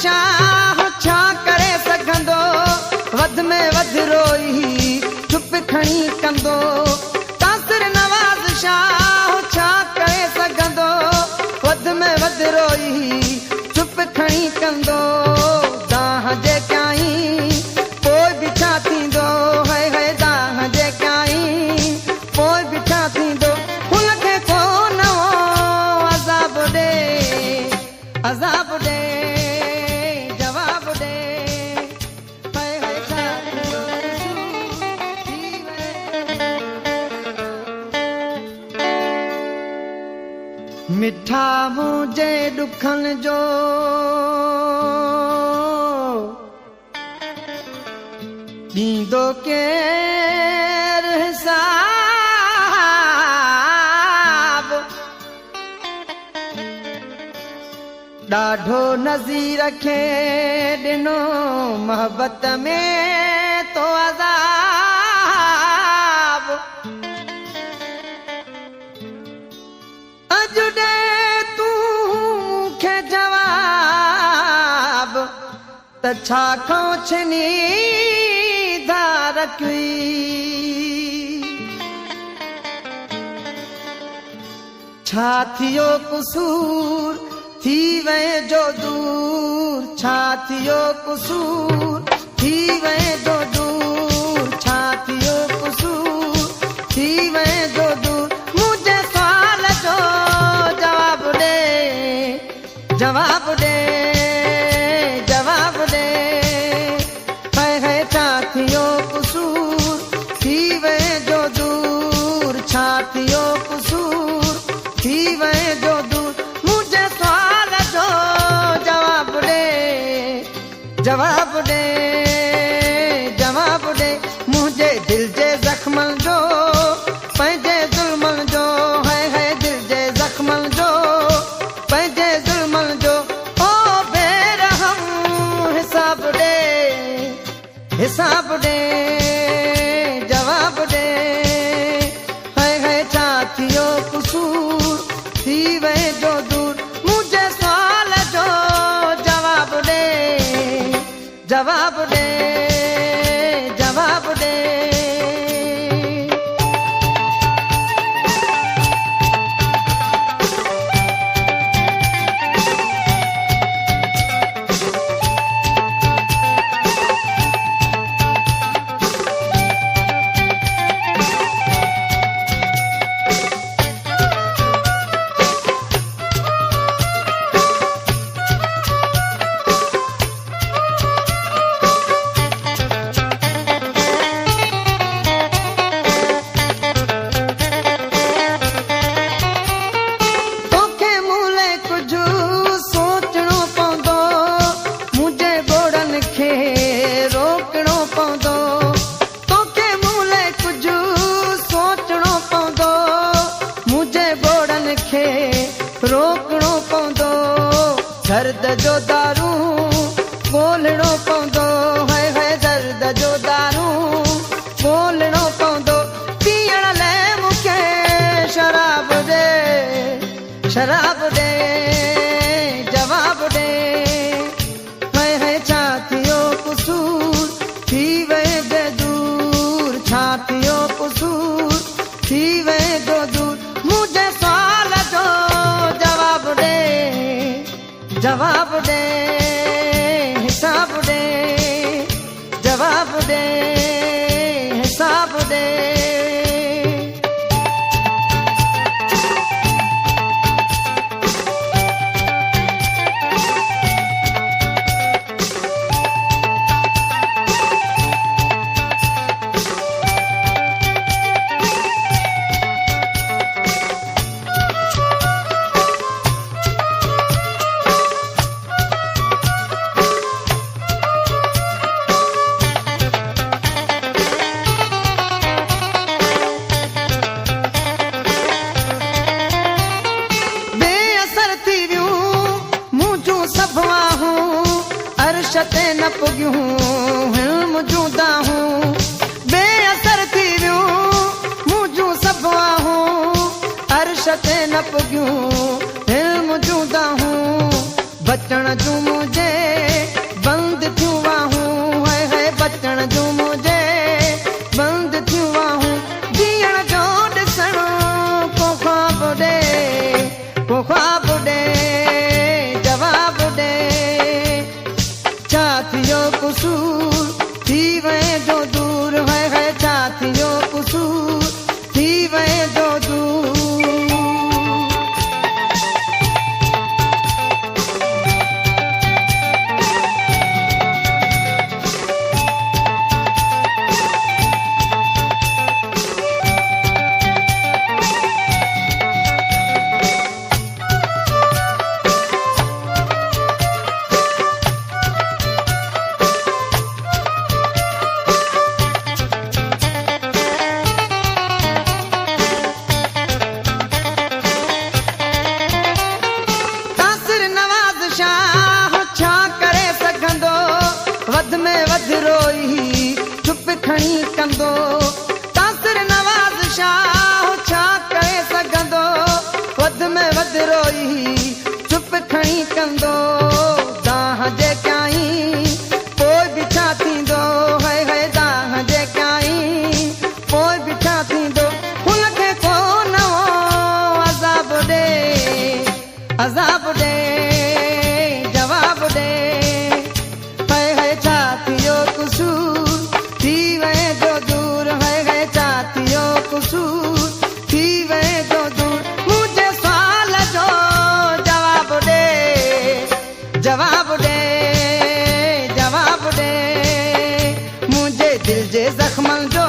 शाह छा करे सघंदो वध में वध रोई चुप खणी कंदो तासिर नवाज़ शाह छा करे सघंदो वध में वध रोई चुप खणी कंदो दाह जे कयाईं पोइ बि छा थींदो है दाह जे कयाईं पोइ बि छा थींदो हुनखे को नओं अज़ाब ॾे अज़ाब ॾे जवाब ॾे छा थींदो थी वञे मिठा मुंहिंजे ॾुखनि जो ॾींदो केरु हिसाब ॾाढो नज़ीर खे ॾिनो मोहबत में तो अज़ाब अॼु ॾे तूं मूंखे जवाब त छा खां छिनी रखी छा थियो कुसूर थी वए जो दूर छा थियो कुसूर थी वए जो दूर छा थियो कुसूर थी वए जो दूर मुझे सवाल जो जवाब दे जवाब दे जवाब दे छा थियो कुसूर थी वए जो दूर छा थियो कुसूर थी वए जो दूर मुझे सवाल जो जवाब दे जवाब दे जवाब दे मुझे दिल जे ज़ख्मन जो पंहिंजे ज़ुल्मन जो है दिल जे ज़ख्मन जो पंहिंजे ज़ुल्मन जो ओ बेरहम हिसाब दे हिसाब दे जवाब दे है छा थियो कुसूर थी वए जो दूर मुझे सवाल जो जवाब दे जवाब दे जवाब दे रोकणो पवंदो दर्द जो दारू ॻोल्हणो पवंदो है दर्द जो दारू ॻोल्हणो पवंदो पीअण लाइ मूंखे शराब दे शराब दे जवाब दे है छा थियो कुसूर थी वए जो दूर छा थियो कुसूर थी वए जो दूर मुझे सवाल जो जवाब दे जवाब दे हिसाब दे जवाब दे हिसाब दे ते न पुगियूं हिल्म जूदा हूं बेअसर थी वियूं मुंहिंजूं सभु आहूं अर्श ते न पुगियूं हिल्म जूदा हूं बचण जूं मुंहिंजे कंदो दाह जे कयाई पोइ बि छा थींदो है दाह जे कयाई पोइ बि छा थींदो हुनखे को नओं अज़ाब ॾे जवाब ॾे है छा थियो कुसूर थी वए जो दूर है छा थियो कुसूर थी वए जो दूर मुझे सवाल जो जवाब ॾे जवाब ॾे मुंहिंजे दिल जे ज़ख्मनि जो